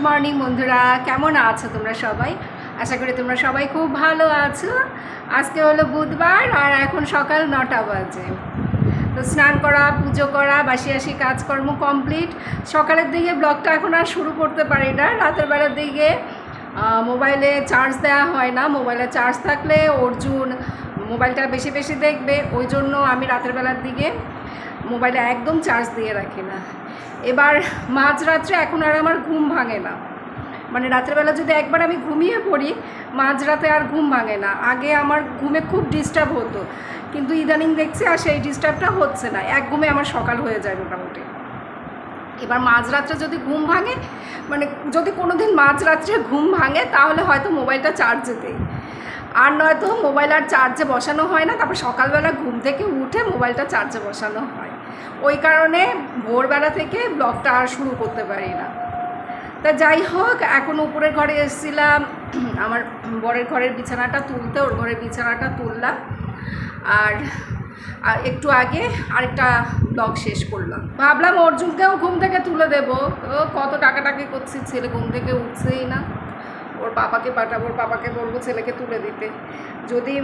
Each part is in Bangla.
মর্নিং বন্ধুরা, কেমন আছো তোমরা সবাই? আশা করি তোমরা সবাই খুব ভালো আছো। আজকে হলো বুধবার আর এখন সকাল 9টা বাজে। তো স্নান করা, পুজো করা, বাসি কাজকর্ম কমপ্লিট। সকালের দিকে ব্লগটা এখন আর শুরু করতে পারি না, রাতের বেলার দিকে মোবাইলে চার্জ দেওয়া হয় না। মোবাইলে চার্জ থাকলে অর্জুন মোবাইলটা বেশি বেশি দেখবে, ওই জন্য আমি রাতের বেলার দিকে মোবাইলে একদম চার্জ দিয়ে রাখি না। এবার মাঝরাত্রে এখন আর আমার ঘুম ভাঙে না, মানে রাত্রেবেলা যদি একবার আমি ঘুমিয়ে পড়ি মাঝরাতে আর ঘুম ভাঙে না। আগে আমার ঘুমে খুব ডিস্টার্ব হতো, কিন্তু ইদানিং দেখছি আর সেই ডিস্টার্বটা হচ্ছে না, এক ঘুমে আমার সকাল হয়ে যায় মোটামুটি। এবার মাঝরাত্রে যদি ঘুম ভাঙে, মানে যদি কোনো দিন মাঝরাত্রে ঘুম ভাঙে তাহলে হয়তো মোবাইলটা চার্জে দেই, আর নয়তো মোবাইল আর চার্জে বসানো হয় না। তারপর সকালবেলা ঘুম থেকে উঠে মোবাইলটা চার্জে বসানো হয়, ওই কারণে ভোরবেলা থেকে ব্লগটা আর শুরু করতে পারি না। তা যাই হোক, এখন উপরের ঘরে এসেছিলাম আমার বরের ঘরের বিছানাটা তুলতে, ওর ঘরের বিছানাটা তুললাম। আর একটু আগে আরেকটা ব্লগ শেষ করলাম। ভাবলাম অর্জুনকেও ঘুম থেকে তুলে দেবো, তো কত টাকাটাকি করছি, ছেলে ঘুম থেকে উঠছেই না। ওর পাপাকে পাঠাবো, ওর পাপাকে বলবো ছেলেকে তুলে দিতে। যদি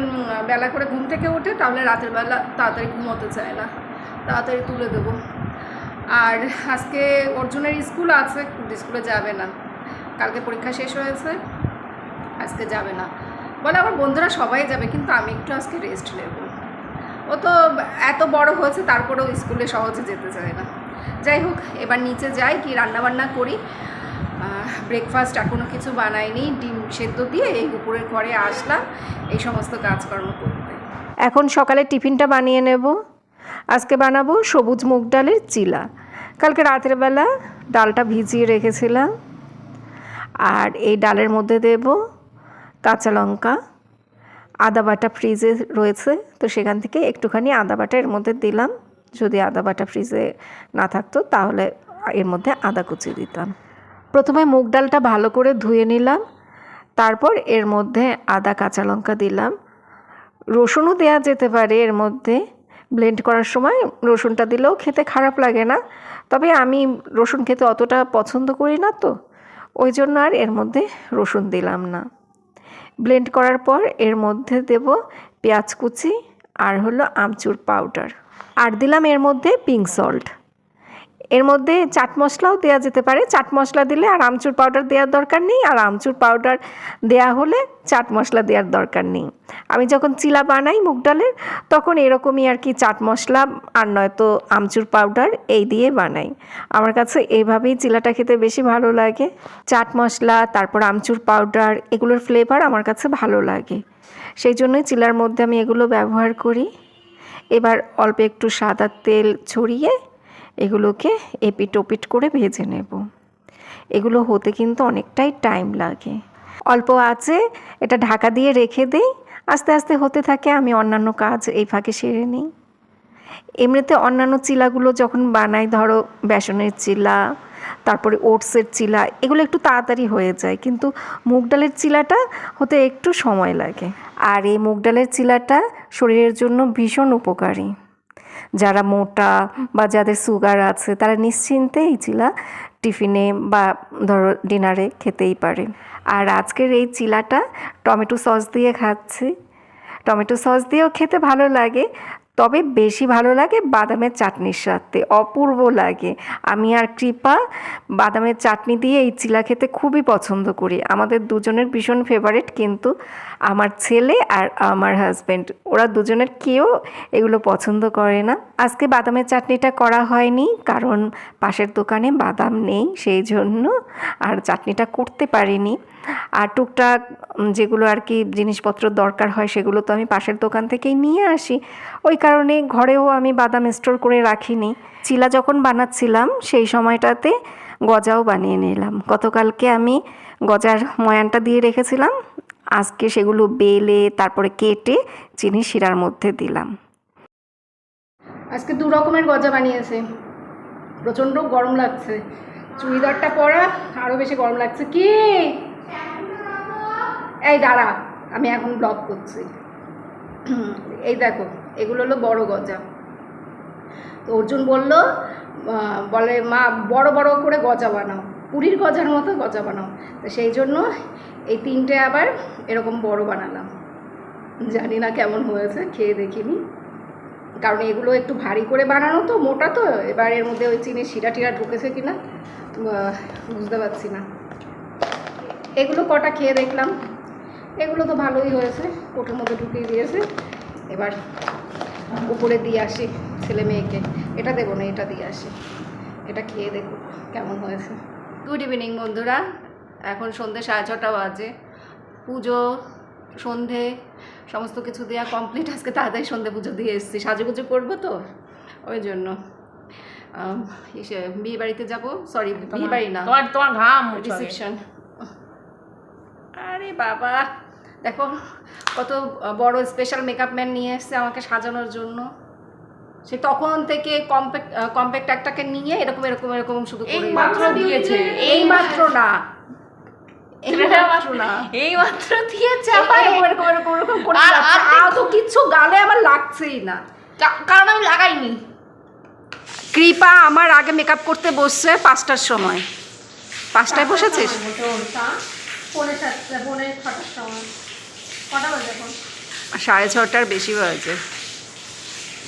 বেলা করে ঘুম থেকে ওঠে তাহলে রাতের বেলা তাড়াতাড়ি ঘুমোতে চায় না, তাড়াতাড়ি তুলে দেবো। আর আজকে অর্জুনের স্কুল আছে, স্কুলে যাবে না, কালকে পরীক্ষা শেষ হয়েছে, আজকে যাবে না বলে। আমার বন্ধুরা সবাই যাবে, কিন্তু আমি একটু আজকে রেস্ট নেব। ও তো এত বড় হয়েছে তারপরেও স্কুলে সহজে যেতে চায় না। যাই হোক, এবার নিচে যাই, কি রান্নাবান্না করি। ব্রেকফাস্ট এখনও কিছু বানাইনি, ডিম সেদ্ধ দিয়ে এই উপরের ঘরে আসলাম এই সমস্ত কাজকর্ম করতে। এখন সকালে টিফিনটা বানিয়ে নেব। আজকে বানাবো সবুজ মুগ ডালের চিলা। কালকে রাতের বেলা ডালটা ভিজিয়ে রেখেছিলাম, আর এই ডালের মধ্যে দেব কাঁচা লঙ্কা, আদা বাটা ফ্রিজে রয়েছে, তো সেখান থেকে একটুখানি আদা বাটা এর মধ্যে দিলাম। যদি আদা বাটা ফ্রিজে না থাকতো তাহলে এর মধ্যে আদা কুচি দিতাম। প্রথমে মুগ ডালটা ভালো করে ধুয়ে নিলাম, তারপর এর মধ্যে আদা কাঁচা লঙ্কা দিলাম। রসুনও দেওয়া যেতে পারে এর মধ্যে, ব্লেন্ড করার সময় রসুনটা দিলেও খেতে খারাপ লাগে না, তবে আমি রসুন খেতে অতটা পছন্দ করি না, তো ওই জন্য আর এর মধ্যে রসুন দিলাম না। ব্লেন্ড করার পর এর মধ্যে দেব পেঁয়াজ কুচি আর হলো আমচুর পাউডার, আর দিলাম এর মধ্যে পিঙ্ক সল্ট। এর মধ্যে চাট মশলাও দেওয়া যেতে পারে, চাট মশলা দিলে আর আমচুর পাউডার দেওয়ার দরকার নেই, আর আমচুর পাউডার দেওয়া হলে চাট মশলা দেওয়ার দরকার নেই। আমি যখন চিলা বানাই মুগ ডালের তখন এরকমই আর কি, চাট মশলা আর নয়তো আমচুর পাউডার এই দিয়ে বানাই। আমার কাছে এইভাবেই চিলাটা খেতে বেশি ভালো লাগে। চাট মশলা তারপর আমচুর পাউডার এগুলোর ফ্লেভার আমার কাছে ভালো লাগে, সেই জন্যই চিলার মধ্যে আমি এগুলো ব্যবহার করি। এবার অল্প একটু সাদা তেল ছড়িয়ে এগুলোকে এপিট ওপিট করে ভেজে নেব। এগুলো হতে কিন্তু অনেকটাই টাইম লাগে। অল্প আঁচে এটা ঢাকা দিয়ে রেখে দিই, আস্তে আস্তে হতে থাকে, আমি অন্যান্য কাজ এই ফাঁকে সেরে নিই। এমনিতে অন্যান্য চিলাগুলো যখন বানাই, ধরো বেসনের চিলা, তারপরে ওটসের চিলা, এগুলো একটু তাড়াতাড়ি হয়ে যায়, কিন্তু মুগ ডালের চিলাটা হতে একটু সময় লাগে। আর এই মুগ ডালের চিলাটা শরীরের জন্য ভীষণ উপকারী। যারা মোটা বা যাদের সুগার আছে তারা নিশ্চিন্তে এই চিলা টিফিনে বা ধরো ডিনারে খেতেই পারে। আর আজকের এই চিলাটা টমেটো সস দিয়ে খাচ্ছি। টমেটো সস দিয়েও খেতে ভালো লাগে, তবে বেশি ভালো লাগে বাদামের চাটনির সাথে, অপূর্ব লাগে। আমি আর কৃপা বাদামের চাটনি দিয়ে এই চিলা খেতে খুবই পছন্দ করি, আমাদের দুজনের ভীষণ ফেভারিট। কিন্তু আমার ছেলে আর আমার হাজব্যান্ড ওরা দুজনের কেউ এগুলো পছন্দ করে না। আজকে বাদামের চাটনিটা করা হয়নি, কারণ পাশের দোকানে বাদাম নেই, সেই জন্য আর চাটনিটা করতে পারিনি। আর টুকটাক যেগুলো আর কি জিনিসপত্র দরকার হয় সেগুলো তো আমি পাশের দোকান থেকেই নিয়ে আসি, ওই কারণে ঘরেও আমি বাদাম স্টোর করে রাখিনি। চিলা যখন বানাচ্ছিলাম সেই সময়টাতে গজাও বানিয়ে নিলাম। গতকালকে আমি গজার ময়ানটা দিয়ে রেখেছিলাম, আজকে সেগুলো বেলে তারপরে কেটে চিনি শিরার মধ্যে দিলাম। আজকে 2 রকমের গজা বানিয়েছে, প্রচণ্ড গরম লাগছে, চুড়িদারটা পরা আরও বেশি গরম লাগছে। কি এই দাঁড়া, আমি এখন ব্লগ করছি। এই দেখো, এগুলো হলো বড় গজা। তো অর্জুন বলল, বলে মা বড় বড় করে গজা বানাও, পুরীর গজার মতো গজা বানাও। তো সেই জন্য এই 3টে আবার এরকম বড় বানালাম। জানি না কেমন হয়েছে, খেয়ে দেখিনি, কারণ এগুলো একটু ভারী করে বানানো তো, মোটা তো, এবার এর মধ্যে ওই চিনির শিরা টিরা ঢুকেছে কিনা বুঝতে পারছি না। এগুলো কটা খেয়ে দেখলাম, এগুলো তো ভালোই হয়েছে, কোটোর মধ্যে ঢুকিয়ে দিয়েছে। এবার উপরে দিয়ে আসি ছেলে মেয়েকে, এটা দেবো না, এটা দিয়ে আসি, এটা খেয়ে দেখুক কেমন হয়েছে। গুড ইভিনিং বন্ধুরা, এখন সন্ধ্যে 6:30 বাজে। পুজো সন্ধে সমস্ত কিছু দেওয়া কমপ্লিট। আজকে তাড়াতাড়ি সন্ধে পুজো দিয়ে এসেছি, সাজুগুজু করবো তো ওই জন্য। বিয়ে বাড়িতে যাবো, সরি বিয়ে বাড়ি না, তোমার ঘাম রিসেপশন। আরে বাবা দেখো কত বড় স্পেশাল মেকআপ ম্যান নিয়ে এসছে আমাকে সাজানোর জন্য। সে তখন থেকে কম্প্যাক্ট একটাকে নিয়ে এরকম এরকম এরকম শুধু করে মাত্র দিয়েছে, এই মাত্র না, এইমাত্র দিয়েছে, এরকম এরকম এরকম করে তো কিছু গালে আমার লাগছেই না, কারণ আমি লাগাইনি। কৃপা আমার আগে মেকআপ করতে বসছে 5টার সময়। 5টায় বসেছিস? 6:30 বেশি বাজে।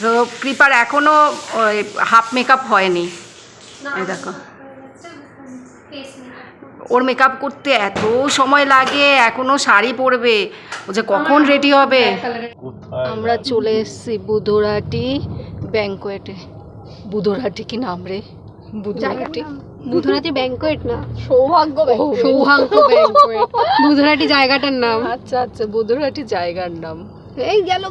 তো কৃপার এখনো হাফ মেকআপ হয়নি। এই দেখো ওর মেকআপ করতে এত সময় লাগে, এখনো শাড়ি পরবে, ও যে কখন রেডি হবে। আমরা চলে এসেছি বুধরাটি ব্যাংকোয়েটে। বুধরাটি কি নাম রে? বুধরাটি, বুধরাটি ব্যাংকোয়েট না, সৌভাগ্য ব্যাংকোয়েট বুধরাটি জায়গাটার নাম। আচ্ছা আচ্ছা, বুধরাটি জায়গার নাম। এই গেল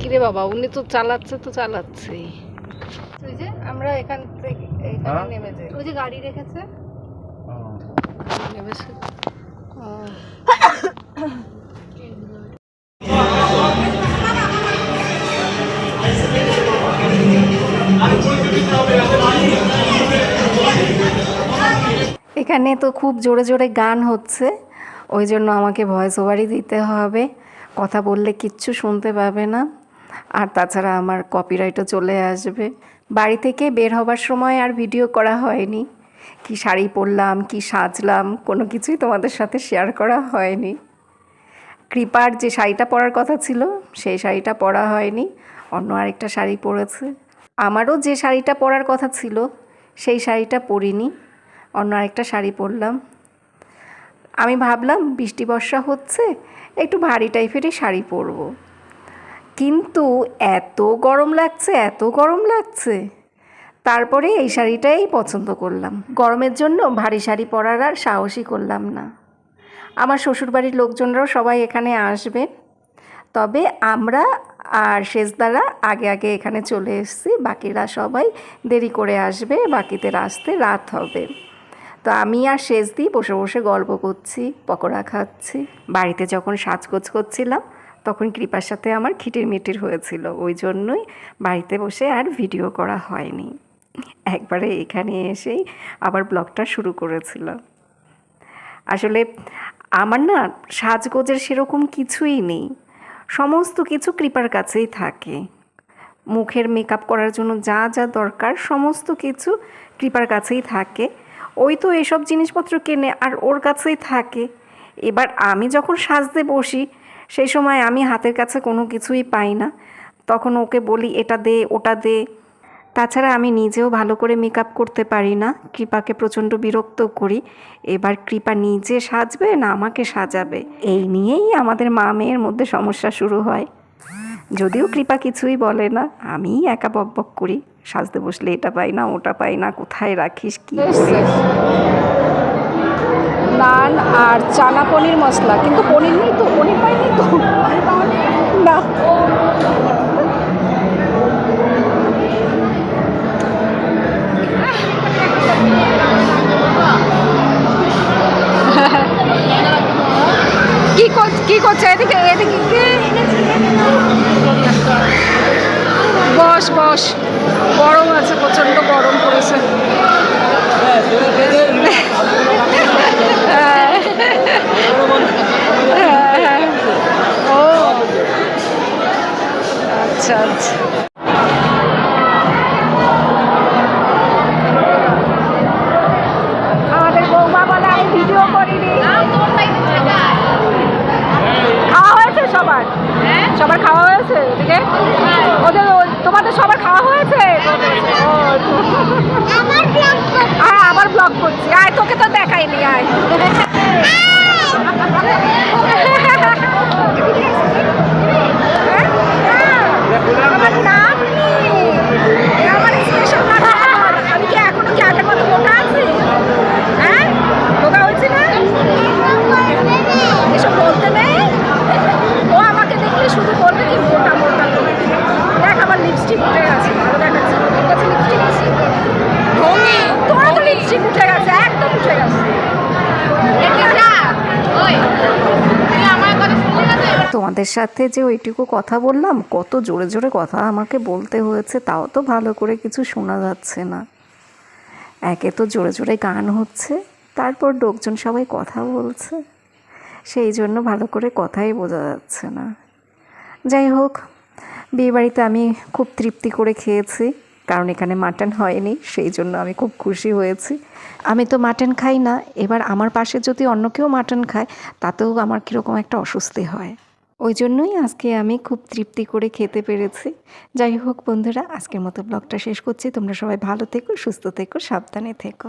কিরে বাবা, উনি তো চালাচ্ছে তো চালাচ্ছে। ওই যে আমরা এখান থেকে এখানে নেমে যাই, ওই যে গাড়ি রেখেছে নেমেছে। এখানে তো খুব জোরে জোরে গান হচ্ছে, ওই জন্য আমাকে ভয়েস ওভারই দিতে হবে, কথা বললে কিচ্ছু শুনতে পাবে না, আর তাছাড়া আমার কপিরাইটও চলে আসবে। বাড়ি থেকে বের হবার সময় আর ভিডিও করা হয়নি, কি শাড়ি পরলাম কি সাজলাম কোনো কিছুই তোমাদের সাথে শেয়ার করা হয়নি। কৃপার যে শাড়িটা পরার কথা ছিল সেই শাড়িটা পরা হয়নি, অন্য আরেকটা শাড়ি পরেছে। আমারও যে শাড়িটা পরার কথা ছিল সেই শাড়িটা পরিনি, অন্য আরেকটা শাড়ি পরলাম। আমি ভাবলাম বৃষ্টি বর্ষা হচ্ছে একটু ভারী টাইপেরই শাড়ি পরবো, কিন্তু এত গরম লাগছে এত গরম লাগছে, তারপরে এই শাড়িটাই পছন্দ করলাম। গরমের জন্য ভারী শাড়ি পরার আর সাহসই করলাম না। আমার শ্বশুরবাড়ির লোকজনরাও সবাই এখানে আসবে, তবে আমরা আর শেষদারা আগে আগে এখানে চলে এসেছি, বাকিরা সবাই দেরি করে আসবে, বাকিদের আসতে রাত হবে। তো আমি আর শেষদি বসে বসে গল্প করছি, পকোড়া খাচ্ছি। বাড়িতে যখন সাজগোজ করছিলাম তখন কৃপার সাথে আমার খিটির মিটির হয়েছিল, ওই জন্যই বাড়িতে বসে আর ভিডিও করা হয়নি। একবারে এখানে এসেই আবার ব্লগটা শুরু করেছিলাম। আসলে আমার না সাজগোজের সেরকম কিছুই নেই, সমস্ত কিছু কৃপার কাছেই থাকে। মুখের মেকআপ করার জন্য যা যা দরকার সমস্ত কিছু কৃপার কাছেই থাকে, ওই তো এসব জিনিসপত্র কেনে আর ওর কাছেই থাকে। এবার আমি যখন সাজতে বসি সেই সময় আমি হাতের কাছে কোনো কিছুই পাই না, তখন ওকে বলি এটা দে ওটা দে। তাছাড়া আমি নিজেও ভালো করে মেকআপ করতে পারি না, কৃপাকে প্রচণ্ড বিরক্ত করি। এবার কৃপা নিজে সাজবে না আমাকে সাজাবে, এই নিয়েই আমাদের মা মেয়ের মধ্যে সমস্যা শুরু হয়। যদিও কৃপা কিছুই বলে না, আমিই একা বকবক করি, সাজতে বসলে এটা পাই না ওটা পাই না, কোথায় রাখিস কি করিস। নান আর চানা পনির মশলা, কিন্তু পনির নেই তো, পনির পাইনি তো না। কি করছে এদিকে এদিকে, বস বস, গরম আছে, প্রচণ্ড গরম পড়েছে। ও আচ্ছা আচ্ছা, তোমাদের সাথে যে ওইটুকু কথা বললাম, কত জোরে জোরে কথা আমাকে বলতে হয়েছে, তাও তো ভালো করে কিছু শোনা যাচ্ছে না। একে তো জোরে জোরে গান হচ্ছে, তারপর লোকজন সবাই কথা বলছে, সেই জন্য ভালো করে কথাই বোঝা যাচ্ছে না। যাই হোক, বিয়েবাড়িতে আমি খুব তৃপ্তি করে খেয়েছি, কারণ এখানে মাটন হয়নি, সেই জন্য আমি খুব খুশি হয়েছি। আমি তো মাটন খাই না, এবার আমার পাশে যদি অন্য কেউ মাটন খায় তাতেও আমার কীরকম একটা অস্বস্তি হয়। ওই জন্যই আজকে আমি খুব তৃপ্তি করে খেতে পেরেছি। যাই হোক বন্ধুরা, আজকের মতো ব্লগটা শেষ করছি। তোমরা সবাই ভালো থেকো, সুস্থ থেকো, সাবধানে থেকো।